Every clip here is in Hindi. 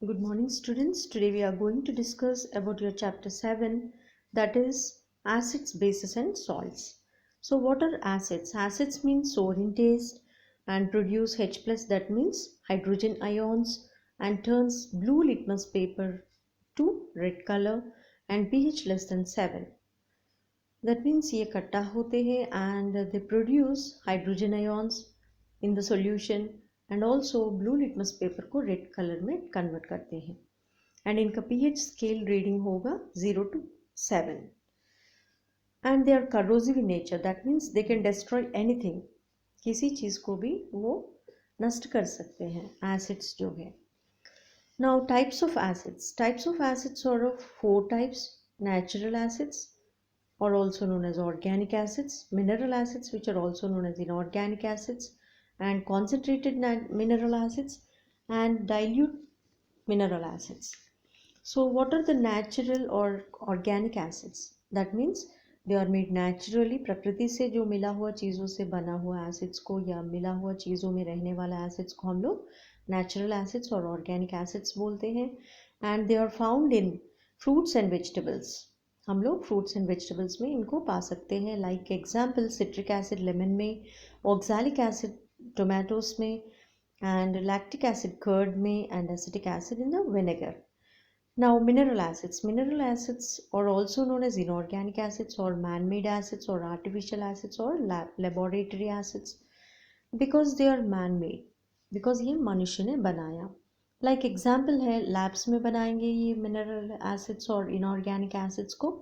Good morning, students. Today we are going to discuss about your chapter 7, that is acids, bases and salts. So what are acids? Acids mean sour in taste and produce H plus, that means hydrogen ions, and turns blue litmus paper to red color and pH less than 7. That means ये खट्टा होते हैं and they produce hydrogen ions in the solution and also blue litmus paper को red color में convert करते हैं and इनका pH scale reading होगा 0 to 7 and they are corrosive in nature. That means they can destroy anything. किसी चीज़ को भी वो नष्ट कर सकते हैं acids जो है. Now types of acids. Types of acids are of 4 types: natural acids, or also known as organic acids, mineral acids, which are also known as inorganic acids, and concentrated mineral acids, and dilute mineral acids. So what are the natural or organic acids? That means they are made naturally, प्रकृति से जो मिला हुआ चीज़ों से बना हुआ एसिड्स को या मिला हुआ चीज़ों में रहने वाला एसिड्स को हम लोग नेचुरल एसिड्स और ऑर्गेनिक एसिड्स बोलते हैं and they are found in fruits and vegetables. हम लोग फ्रूट्स एंड वेजिटेबल्स में इनको पा सकते हैं. Like example citric acid lemon में, ऑक्सैलिक एसिड टोमेटोस में, एंड लैक्टिक एसिड कर्ड में, and acetic acid in the vinegar. Now mineral acids. Mineral acids are also known as inorganic acids or man-made acids or artificial acids or laboratory acids because they are man-made. Because ये मनुष्य ने बनाया. Like example है labs में बनाएंगे ये mineral acids और inorganic acids को.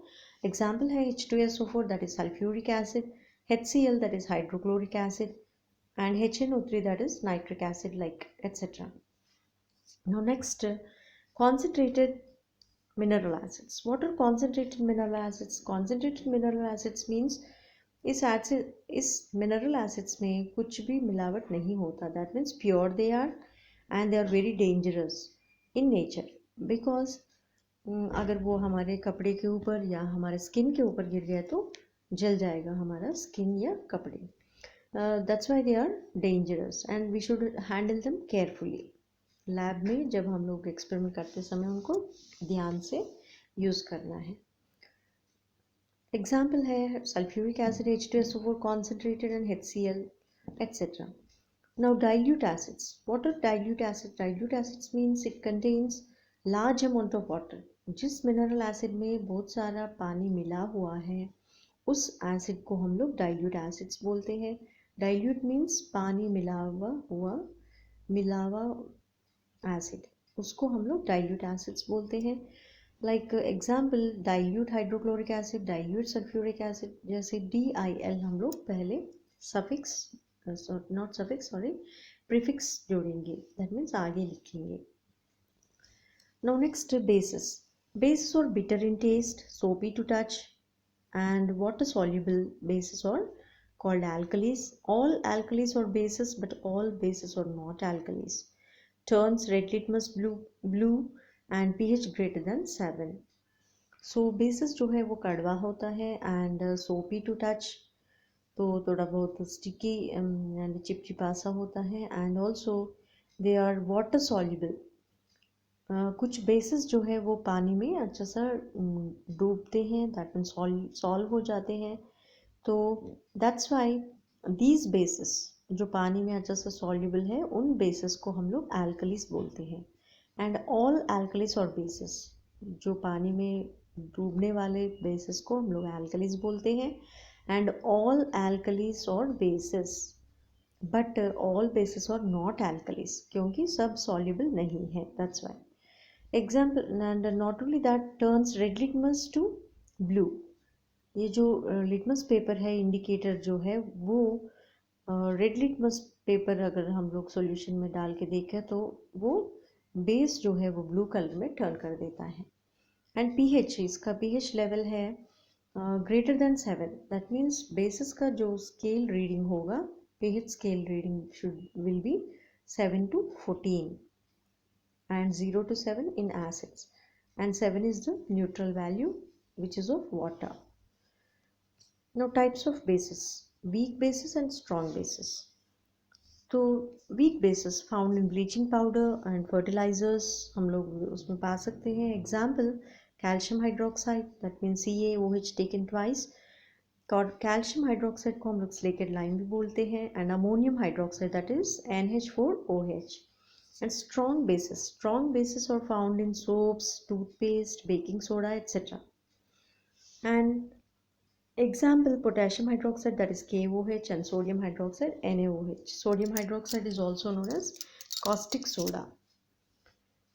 Example है H2SO4 that is sulfuric acid, HCl that is hydrochloric acid, and HNO3 that is nitric acid, like etc. Now next, concentrated mineral acids. What are concentrated mineral acids? Concentrated mineral acids means इस mineral acids में कुछ भी मिलावट नहीं होता. That means pure they are and they are very dangerous in nature because अगर वो हमारे कपड़े के ऊपर या हमारे स्किन के ऊपर गिर गया तो जल जाएगा हमारा स्किन या कपड़े. That's why they are dangerous and we should handle them carefully. Lab में जब हम लोग एक्सपेरिमेंट करते समय उनको ध्यान से यूज़ करना है. एग्जाम्पल है sulphuric acid H2SO4 concentrated and HCl etc. Now dilute acids. What are dilute acids? Dilute acids means it contains large amount of water. जिस मिनरल एसिड में बहुत सारा पानी मिला हुआ है उस एसिड को हम लोग डाइल्यूट एसिड्स बोलते हैं. डाइल्यूट मीन्स पानी मिलावा एसिड, उसको हम लोग डाइल्यूट एसिड्स बोलते हैं. Like example dilute hydrochloric acid, dilute sulphuric acid. जैसे DIL हम लोग पहले suffix not suffix sorry prefix जोड़ेंगे, दैट मीन्स आगे लिखेंगे. Now next bases. बेसिस और bitter in taste, soapy to touch, and water soluble bases are called alkalis. All alkalis are bases but all bases are not alkalis. Turns red litmus blue and pH greater than 7. So bases जो है वो कड़वा होता है and soapy to touch, तो थोड़ा बहुत sticky and चिपचिपा सा होता है, and also they are water soluble. कुछ बेसिस जो है वो पानी में अच्छा सा डूबते हैं, दैट मीन सॉल्व हो जाते हैं. तो दैट्स वाई दीज बेसिस जो पानी में अच्छा सा सॉल्युबल है उन बेसिस को हम लोग एल्कलीस बोलते हैं. एंड ऑल एल्कलीस और बेसिस जो पानी में डूबने वाले बेसिस को हम लोग एल्कलीस बोलते हैं. एंड ऑल एल्कलीस और बेसिस बट ऑल बेसिस और नॉट एल्कलीस, क्योंकि सब सॉल्युबल नहीं है, that's why. Example, and not only that, turns red litmus to blue. ये जो लिटमस पेपर है इंडिकेटर जो है वो रेड लिटमस पेपर अगर हम लोग सॉल्यूशन में डाल के देखें तो वो बेस जो है वो ब्लू कलर में टर्न कर देता है. एंड पीएच, इसका पीएच लेवल है greater than 7. That means basis का जो स्केल रीडिंग होगा, pH scale reading will be 7 to 14 and 0 to 7 in acids, and 7 is the neutral value which is of water. Now types of bases: weak bases and strong bases. तो weak bases found in bleaching powder and fertilisers हम लोग उसमें पा सकते हैं. Example calcium hydroxide that mean CaOH taken twice. Calcium hydroxide को हम लोग स्लेटेड लाइम भी बोलते हैं. And ammonium hydroxide that is NH4OH. And strong bases are found in soaps, toothpaste, baking soda, etc. And example potassium hydroxide that is KOH and sodium hydroxide NaOH. Sodium hydroxide is also known as caustic soda.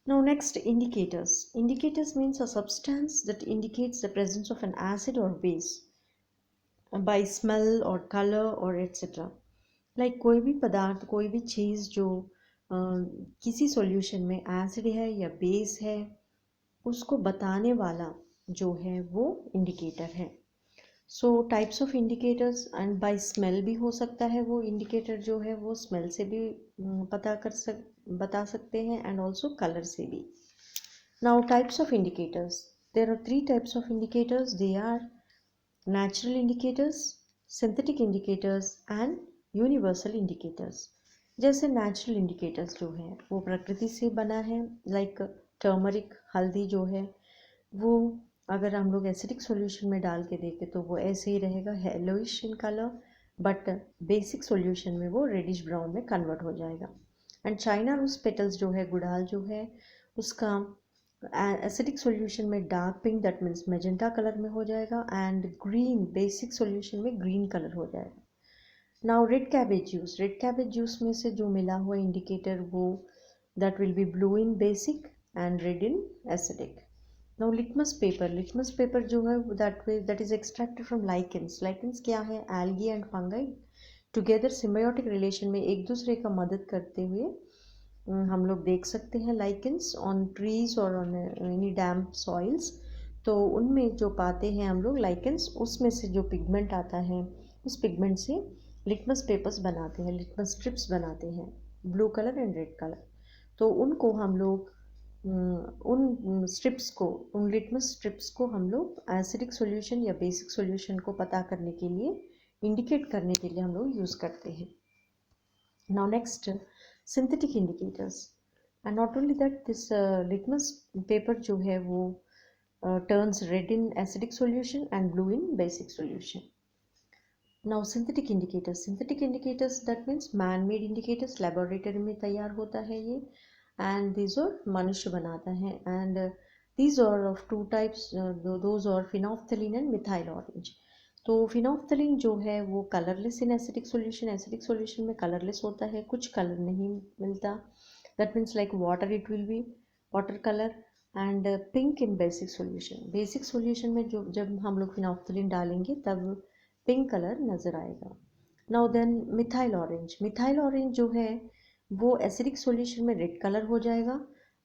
Now next, indicators. Indicators means a substance that indicates the presence of an acid or base by smell or color or etc. Like कोई भी पदार्थ, कोई भी चीज़ जो किसी सॉल्यूशन में एसिड है या बेस है, उसको बताने वाला जो है वो इंडिकेटर है. So types of indicators and by smell भी हो सकता है. वो इंडिकेटर जो है वो स्मेल से भी बता सकते हैं एंड ऑल्सो कलर से भी. Now types of indicators. There are 3 types of indicators. They are natural indicators, synthetic indicators and universal indicators. जैसे नेचुरल इंडिकेटर्स जो है वो प्रकृति से बना है. लाइक टर्मरिक, हल्दी जो है वो अगर हम लोग एसिडिक सॉल्यूशन में डाल के देखें तो वो ऐसे ही रहेगा, yellowish in colour, but basic solution में वो रेडिश ब्राउन में कन्वर्ट हो जाएगा. एंड चाइना रोज पेटल्स जो है, गुड़ाल जो है, उसका एसिडिक सॉल्यूशन में dark pink that means magenta colour में हो जाएगा एंड ग्रीन बेसिक सॉल्यूशन में ग्रीन कलर हो जाएगा. नाउ रेड कैबेज जूस में से जो मिला हुआ इंडिकेटर वो that will be blue in basic and red in acidic. Now litmus paper जो है that is extracted from lichens. Lichens क्या है? Algae and fungi together symbiotic relation में एक दूसरे का मदद करते हुए हम लोग देख सकते हैं lichens on trees or on any damp soils. तो उनमें जो पाते हैं हम लोग lichens, उसमें से जो पिगमेंट आता है उस पिगमेंट से लिटमस पेपर्स बनाते हैं, लिटमस स्ट्रिप्स बनाते हैं, blue colour and red colour. तो उनको हम लोग उन लिटमस स्ट्रिप्स को हम लोग एसिडिक सॉल्यूशन या बेसिक सॉल्यूशन को पता करने के लिए, इंडिकेट करने के लिए हम लोग यूज़ करते हैं. Now next, synthetic indicators. And not only that, this litmus paper जो है वो turns red in acidic solution and blue in basic solution. Now synthetic indicators that means man made indicators, laboratory में तैयार होता है ये, and these are मनुष्य बनाता है. and these are of 2 types, those are phenolphthalein and methyl orange. तो phenolphthalein जो है वो कलरलेस इन एसिडिक सॉल्यूशन में कलरलेस होता है, कुछ कलर नहीं मिलता. That means like water, it will be water colour. And pink in basic solution में जो जब हम लोग phenolphthalein डालेंगे तब पिंक कलर नज़र आएगा. नाउ देन मिथाइल ऑरेंज जो है वो एसिडिक सॉल्यूशन में रेड कलर हो जाएगा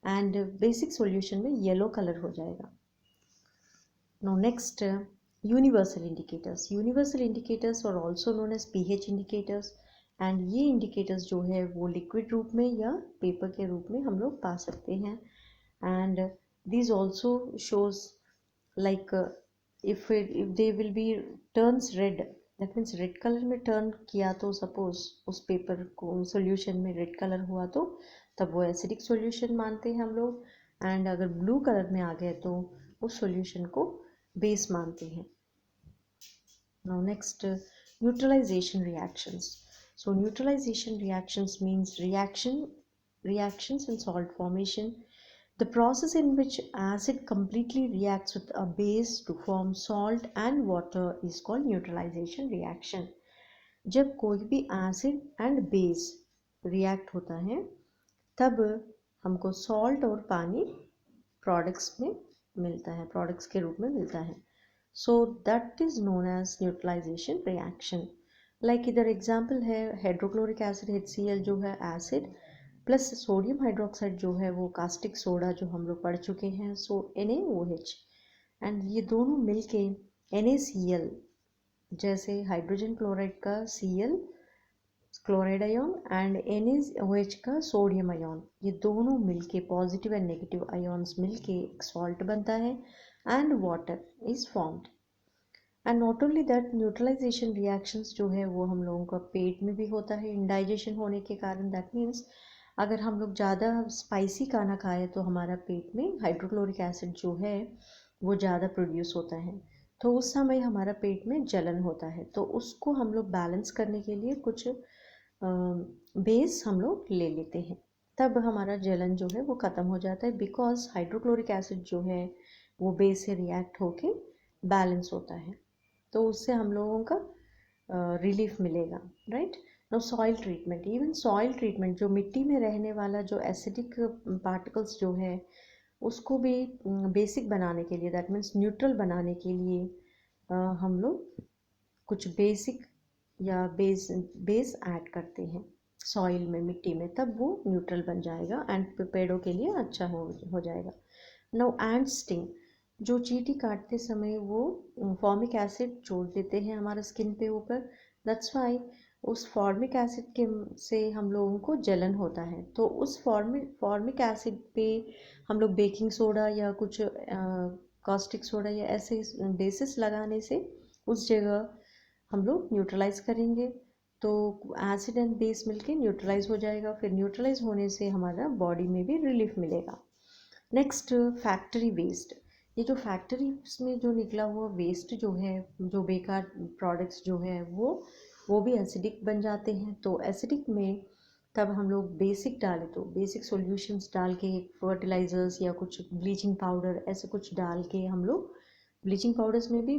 एंड बेसिक सॉल्यूशन में येलो कलर हो जाएगा. Now next, universal indicators are also known as pH indicators. And ये इंडिकेटर्स जो है वो लिक्विड रूप में या पेपर के रूप में हम लोग पा सकते हैं. And this also shows like if they will be turns red, that means red colour में टर्न किया तो सपोज उस पेपर को सॉल्यूशन में रेड कलर हुआ तो तब वो एसिडिक सॉल्यूशन मानते हैं हम लोग. एंड अगर ब्लू कलर में आ गए तो उस सॉल्यूशन को बेस मानते हैं. Now next, neutralisation reactions. So neutralisation reactions means reactions in salt formation. The process in which acid completely reacts with a base to form salt and water is called neutralization reaction. जब कोई भी एसिड एंड बेस रिएक्ट होता है तब हमको सॉल्ट और पानी प्रोडक्ट्स के रूप में मिलता है. So that is known as neutralisation reaction. Like इधर एग्जाम्पल है हाइड्रोक्लोरिक एसिड HCl जो है एसिड, प्लस सोडियम हाइड्रोक्साइड जो है वो कास्टिक सोडा जो हम लोग पढ़ चुके हैं, सो NaOH. एंड ये दोनों मिलके NaCl, जैसे हाइड्रोजन क्लोराइड का Cl chloride ion and NaOH का सोडियम आयोन, ये दोनों मिलके पॉजिटिव एंड नेगेटिव आयोन्स मिलके एक सॉल्ट बनता है and water is formed. And not only that, neutralisation reactions जो है वो हम लोगों का पेट में भी होता है इंडाइजेशन होने के कारण। दैट मीन्स अगर हम लोग ज़्यादा स्पाइसी खाना खाएं तो हमारा पेट में हाइड्रोक्लोरिक एसिड जो है वो ज़्यादा प्रोड्यूस होता है, तो उस समय हमारा पेट में जलन होता है। तो उसको हम लोग बैलेंस करने के लिए कुछ बेस हम लोग ले लेते हैं, तब हमारा जलन जो है वो ख़त्म हो जाता है, बिकॉज हाइड्रोक्लोरिक एसिड जो है वो बेस से रिएक्ट होके बैलेंस होता है, तो उससे हम लोगों का रिलीफ मिलेगा, right. No soil treatment, even soil treatment जो मिट्टी में रहने वाला जो एसिडिक पार्टिकल्स जो है उसको भी बेसिक बनाने के लिए, दैट मीन्स न्यूट्रल बनाने के लिए हम लोग कुछ बेसिक या बेस बेस ऐड करते हैं सॉइल में, मिट्टी में, तब वो न्यूट्रल बन जाएगा एंड पेड़ों के लिए अच्छा हो जाएगा। नाउ एंड स्टिंग, जो चींटी काटते समय वो फॉर्मिक एसिड छोड़ देते हैं हमारे स्किन पे ऊपर, दैट्स वाई उस फॉर्मिक एसिड के से हम लोगों को जलन होता है। तो उस फॉर्मिक एसिड पे हम लोग बेकिंग सोडा या कुछ कॉस्टिक सोडा या ऐसे बेसिस लगाने से उस जगह हम लोग न्यूट्रलाइज करेंगे, तो एसिड एंड बेस मिलके न्यूट्रलाइज हो जाएगा, फिर न्यूट्रलाइज होने से हमारा बॉडी में भी रिलीफ मिलेगा। Next, factory waste. ये जो फैक्ट्रीज में जो निकला हुआ वेस्ट जो है, जो बेकार प्रोडक्ट्स जो है वो भी एसिडिक बन जाते हैं। तो एसिडिक में तब हम लोग बेसिक डालें तो बेसिक सॉल्यूशंस डाल के, फर्टिलाइजर्स या कुछ ब्लीचिंग पाउडर ऐसे कुछ डाल के हम लोग, ब्लीचिंग पाउडर्स में भी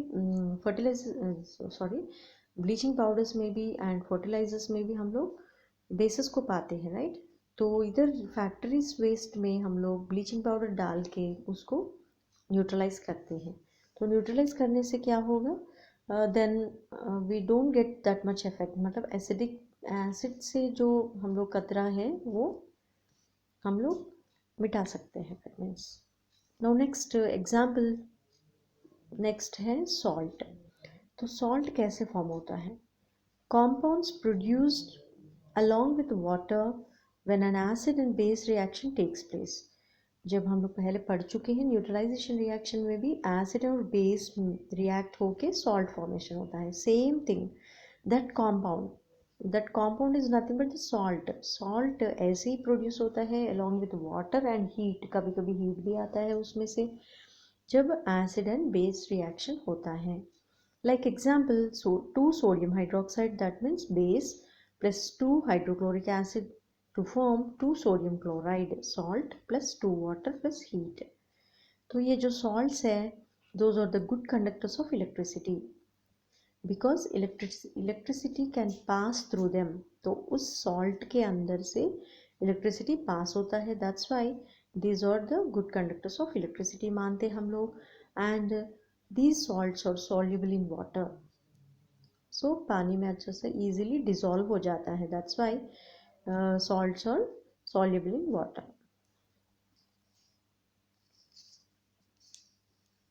ब्लीचिंग पाउडर्स में भी एंड फर्टिलाइजर्स में भी हम लोग बेसिस को पाते हैं, राइट। तो इधर फैक्ट्रीज वेस्ट में हम लोग ब्लीचिंग पाउडर डाल के उसको न्यूट्रलाइज करते हैं। तो न्यूट्रलाइज करने से क्या होगा, then we don't get that much effect, मतलब एसिड से जो हम लोग कतरा है वो हम लोग मिटा सकते हैं, that means. Now next example, next है सॉल्ट। तो सॉल्ट कैसे फॉर्म होता है? compounds produced along with water when an acid and base reaction takes place। जब हम लोग पहले पढ़ चुके हैं न्यूट्रलाइजेशन रिएक्शन में भी एसिड और बेस रिएक्ट होके सॉल्ट फॉर्मेशन होता है, same thing. That compound is nothing but the salt. Salt ऐसे ही प्रोड्यूस होता है along with water and heat, कभी कभी हीट भी आता है उसमें से, जब एसिड एंड बेस रिएक्शन होता है। Like example, so 2 sodium hydroxide, that means base, plus 2 hydrochloric acid to form 2 sodium chloride salt plus 2 water plus heat। तो ये जो salts है, those are the good conductors of electricity because electricity can pass through them। तो उस salt के अंदर से electricity pass होता है, that's why these are the good conductors of electricity मानते हम लोग। and these salts are soluble in water, so पानी में अच्छे से easily dissolve हो जाता है, that's why salts are soluble in water।